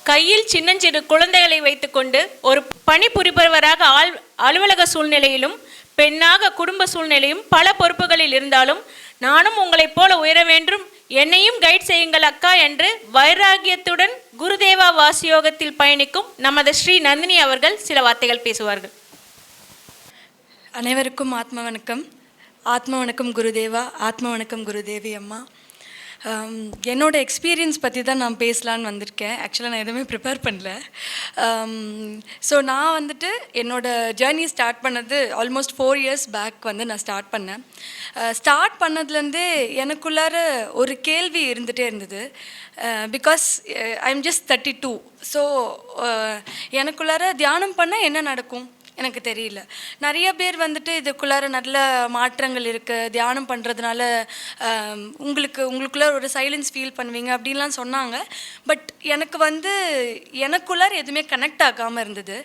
கையில் சின்னஞ்சிறு குழந்தைகளை வைத்துக்கொண்டு ஒரு பணிபுரிபவராக அலுவலக சூழ்நிலையிலும் பெண்ணாக குடும்ப சூழ்நிலையும் பல பொறுப்புகளில் இருந்தாலும் நானும் உங்களைப் போல உயர வேண்டும், என்னையும் கைட் செய்யுங்கள் அக்கா என்று வைராகியத்துடன் குருதேவா வாசியோகத்தில் பயணிக்கும் நமது ஸ்ரீ நந்தினி அவர்கள் சில வார்த்தைகள் பேசுவார்கள். அனைவருக்கும் ஆத்ம வணக்கம். ஆத்ம வணக்கம் குருதேவா, ஆத்ம வணக்கம் குருதேவி அம்மா. என்னோடய எக்ஸ்பீரியன்ஸ் பற்றி தான் நான் பேசலான்னு வந்திருக்கேன். ஆக்சுவலாக நான் எதுவுமே ப்ரிப்பேர் பண்ணல. ஸோ நான் வந்துட்டு என்னோடய ஜேர்னி ஸ்டார்ட் பண்ணது ஆல்மோஸ்ட் 4 years பேக் நான் ஸ்டார்ட் பண்ணேன். ஸ்டார்ட் பண்ணதுலேருந்தே எனக்குள்ளார ஒரு கேள்வி இருந்துகிட்டே இருந்தது. Because I am just 32. So எனக்குள்ளார தியானம் பண்ணால் என்ன நடக்கும் எனக்கு தெரியல. நிறைய பேர் வந்துட்டு இதுக்குள்ளார நல்ல மாற்றங்கள் இருக்குது, தியானம் பண்ணுறதுனால உங்களுக்குள்ளார ஒரு சைலன்ஸ் ஃபீல் பண்ணுவீங்க அப்படின்லாம் சொன்னாங்க. பட் எனக்கு எனக்குள்ளார எதுவுமே கனெக்ட் ஆகாமல் இருந்தது.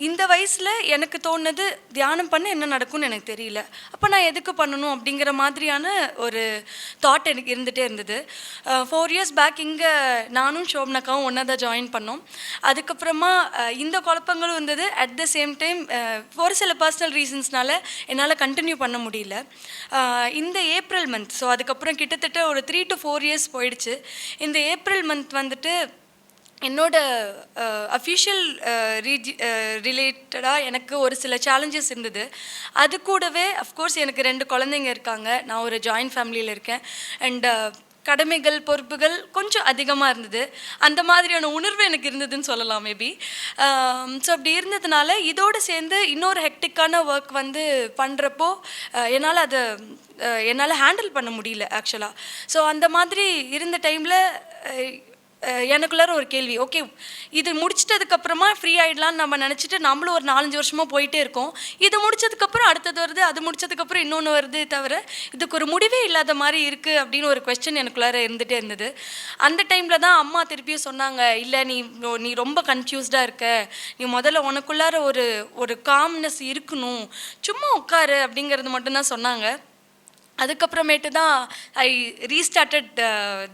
இந்த வயசில் எனக்கு தோணுது தியானம் பண்ண என்ன நடக்கும்னு எனக்கு தெரியல, அப்போ நான் எதுக்கு பண்ணணும் அப்படிங்கிற மாதிரியான ஒரு தாட் எனக்கு இருந்துகிட்டே இருந்தது. 4 years பேக் இங்கே நானும் ஷோபனாக்காவும் ஒன்றா தான் ஜாயின் பண்ணோம். அதுக்கப்புறமா இந்த குழப்பங்களும் இருந்தது. அட் த சேம் டைம் ஒரு சில பர்சனல் ரீசன்ஸ்னால என்னால் கண்டினியூ பண்ண முடியல. இந்த ஏப்ரல் மந்த், ஸோ அதுக்கப்புறம் கிட்டத்தட்ட ஒரு 3 to 4 years போயிடுச்சு. இந்த ஏப்ரல் மந்த் வந்துட்டு என்னோட அஃபிஷியல் ரிலேட்டடாக எனக்கு ஒரு சில சேலஞ்சஸ் இருந்தது. அது கூடவே அஃப்கோர்ஸ் எனக்கு 2 குழந்தைங்க இருக்காங்க, நான் ஒரு ஜாயின்ட் ஃபேமிலியில் இருக்கேன். அண்ட் கடமைகள் பொறுப்புகள் கொஞ்சம் அதிகமாக இருந்தது. அந்த மாதிரியான உணர்வு எனக்கு இருந்ததுன்னு சொல்லலாம் மேபி. ஸோ அப்படி இருந்ததுனால இதோடு சேர்ந்து இன்னொரு ஹெக்டிக்கான ஒர்க் பண்ணுறப்போ என்னால் ஹேண்டில் பண்ண முடியல ஆக்சுவலாக. ஸோ அந்த மாதிரி இருந்த டைமில் எனக்குள்ளார ஒரு கேள்வி, ஓகே இது முடிச்சிட்டதுக்கப்புறமா ஃப்ரீ ஆகிடலான்னு நம்ம நினச்சிட்டு நம்மளும் ஒரு 4-5 வருஷமாக போயிட்டே இருக்கோம். இது முடிச்சதுக்கப்புறம் அடுத்தது வருது, அது முடிச்சதுக்கப்புறம் இன்னொன்று வருது, தவிர இதுக்கு ஒரு முடிவே இல்லாத மாதிரி இருக்குது அப்படின்னு ஒரு கொஸ்டின் எனக்குள்ளார இருந்துகிட்டே இருந்தது. அந்த டைமில் தான் அம்மா திருப்பியும் சொன்னாங்க, இல்லை நீ ரொம்ப கன்ஃபியூஸ்டாக இருக்க, நீ முதல்ல உனக்குள்ளார ஒரு காம்னஸ் இருக்கணும், சும்மா உட்காரு அப்படிங்கிறது மட்டும்தான் சொன்னாங்க. அதுக்கப்புறமேட்டு தான் ஐ ரீஸ்டார்டட்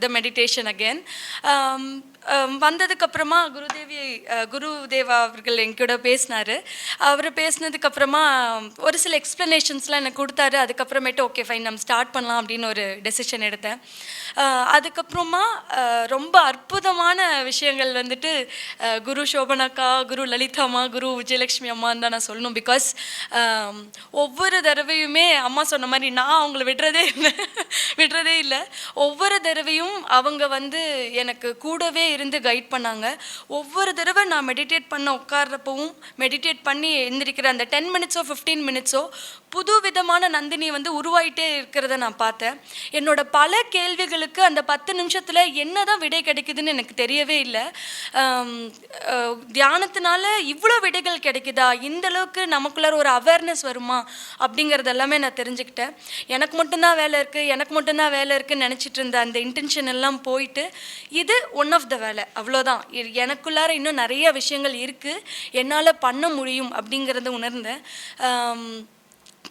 த மெடிடேஷன் அகெயின். வந்ததுக்கப்புறமா குருதேவா அவர்கள் என்கூட பேசினார். அவர் பேசினதுக்கப்புறமா ஒரு சில எக்ஸ்ப்ளனேஷன்ஸ்லாம் எனக்கு கொடுத்தாரு. அதுக்கப்புறமேட்டு ஓகே ஃபைன் நம்ம ஸ்டார்ட் பண்ணலாம் அப்படின்னு ஒரு டெசிஷன் எடுத்தேன். அதுக்கப்புறமா ரொம்ப அற்புதமான விஷயங்கள் குரு ஷோபனாக்கா, குரு லலிதாம்மா, குரு விஜயலக்ஷ்மி அம்மான்னு தான் நான் சொல்லணும். பிகாஸ் ஒவ்வொரு தடவையுமே அம்மா சொன்ன மாதிரி நான் அவங்கள விடுறதே இல்லை. ஒவ்வொரு தடவையும் அவங்க எனக்கு கூடவே இருந்து கைட் பண்ணாங்க. ஒவ்வொரு தடவை நான் மெடிடேட் பண்ண உட்கார்றப்பவும் மெடிடேட் பண்ணி எந்திரிக்கிற அந்த 10 minutes 15 minutes புது விதமான நந்தினி உருவாயிட்டே இருக்கிறத நான் பார்த்தேன். என்னோட பல கேள்விகளுக்கு அந்த 10 நிமிஷத்தில் என்ன தான் விடை கிடைக்குதுன்னு எனக்கு தெரியவே இல்லை. தியானத்தினால இவ்வளோ விடைகள் கிடைக்குதா, இந்த அளவுக்கு நமக்குள்ளார ஒரு அவேர்னஸ் வருமா அப்படிங்கிறது எல்லாமே நான் தெரிஞ்சுக்கிட்டேன். எனக்கு மட்டும்தான் வேலை இருக்குன்னு நினச்சிட்டு இருந்த அந்த இன்டென்ஷன் எல்லாம் போயிட்டு இது ஒன் ஆஃப் த வேலை, அவ்வளோதான். எனக்குள்ளார இன்னும் நிறைய விஷயங்கள் இருக்குது, என்னால் பண்ண முடியும் அப்படிங்கிறத உணர்ந்தேன்.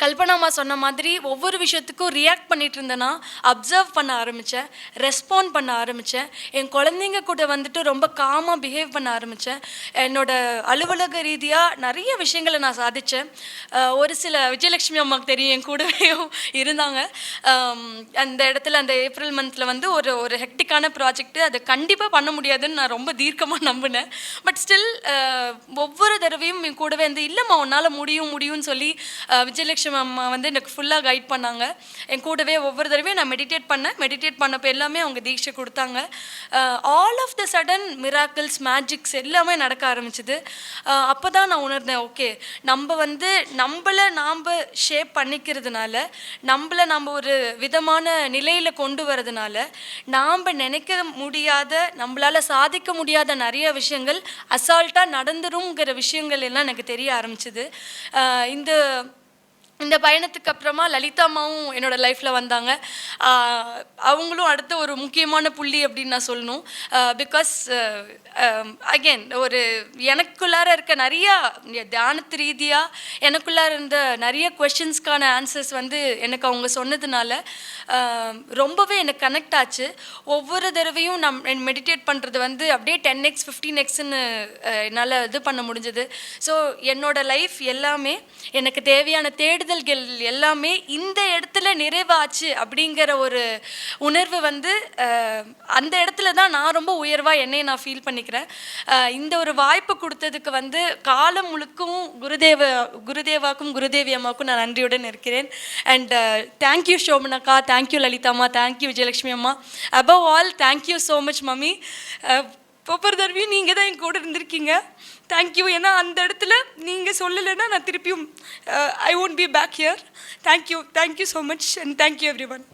கல்பனாமா சொன்ன மாதிரி ஒவ்வொரு விஷயத்துக்கும் ரியாக்ட் பண்ணிட்டு இருந்தேன்னா அப்சர்வ் பண்ண ஆரம்பித்தேன், ரெஸ்பாண்ட் பண்ண ஆரம்பித்தேன். என் குழந்தைங்க கூட ரொம்ப காமாக பிஹேவ் பண்ண ஆரம்பித்தேன். என்னோடய அலுவலக ரீதியாக நிறைய விஷயங்களை நான் சாதித்தேன். ஒரு சில விஜயலக்ஷ்மி அம்மாவுக்கு தெரியும், என் கூடவே இருந்தாங்க. அந்த இடத்துல அந்த ஏப்ரல் மந்தில் ஒரு ஹெக்டிக்கான ப்ராஜெக்ட்டு, அதை கண்டிப்பாக பண்ண முடியாதுன்னு நான் ரொம்ப தீர்க்கமாக நம்பினேன். பட் ஸ்டில் ஒவ்வொரு தடவையும் என் கூடவே இல்லைம்மா உன்னால் முடியும்னு சொல்லி விஜயலக்ஷ்மி அம்மா எனக்கு ஃபுல்லாக கைட் பண்ணாங்க. என் கூடவே ஒவ்வொரு தடவையும் நான் மெடிடேட் பண்ணப்போ எல்லாமே அவங்க தீட்சை கொடுத்தாங்க. All of the sudden miracles, magics எல்லாமே நடக்க ஆரம்பிச்சுது. அப்போ தான் நான் உணர்ந்தேன், ஓகே நம்மளை நாம் ஷேப் பண்ணிக்கிறதுனால, நம்ம ஒரு விதமான நிலையில் கொண்டு வரதுனால நாம் நினைக்க முடியாத, நம்மளால் சாதிக்க முடியாத நிறைய விஷயங்கள் அசால்ட்டாக நடந்துருங்கிற விஷயங்கள் எல்லாம் எனக்கு தெரிய ஆரம்பிச்சுது. இந்த பயணத்துக்கு அப்புறமா லலிதா அம்மாவும் என்னோட லைஃப்பில் வந்தாங்க. அவங்களும் அடுத்த ஒரு முக்கியமான புள்ளி அப்படின்னு நான் சொல்லணும். பிகாஸ் அகெயின் ஒரு எனக்குள்ளார இருக்க நிறையா தியானத்து ரீதியாக எனக்குள்ளார இருந்த நிறைய கொஷின்ஸ்க்கான ஆன்சர்ஸ் வந்து எனக்கு அவங்க சொன்னதுனால ரொம்பவே எனக்கு கனெக்ட் ஆச்சு. ஒவ்வொரு தடவையும் நான் மெடிடேட் பண்ணுறது வந்து அப்படியே 10x 15xன்னு என்னால் இது பண்ண முடிஞ்சது. ஸோ என்னோடய லைஃப் எல்லாமே எனக்கு தேவையான தேடுதல்கள் எல்லாமே இந்த இடத்துல நிறைவாச்சு அப்படிங்கிற ஒரு உணர்வு வந்து அந்த இடத்துல தான் நான் ரொம்ப உயர்வாக என்னை நான் ஃபீல் பண்ணிக்கிறேன். இந்த ஒரு வாய்ப்பு கொடுத்ததுக்கு வந்து காலம் முழுக்கும் குருதேவாக்கும் குருதேவி அம்மாவுக்கும் நான் நன்றியுடன் இருக்கிறேன். அண்ட் தேங்க்யூ ஷோமனக்கா, தேங்க்யூ லலிதாம்மா, தேங்க்யூ விஜயலட்சுமி அம்மா. Above all thank you so much mummy. ஒவ்வொரு தடவையும் நீங்கள் தான் என் கூட இருந்திருக்கீங்க. தேங்க்யூ. ஏன்னா அந்த இடத்துல நீங்கள் சொல்லலைன்னா நான் திருப்பியும் I won't be back here. Thank you so much and thank you every one.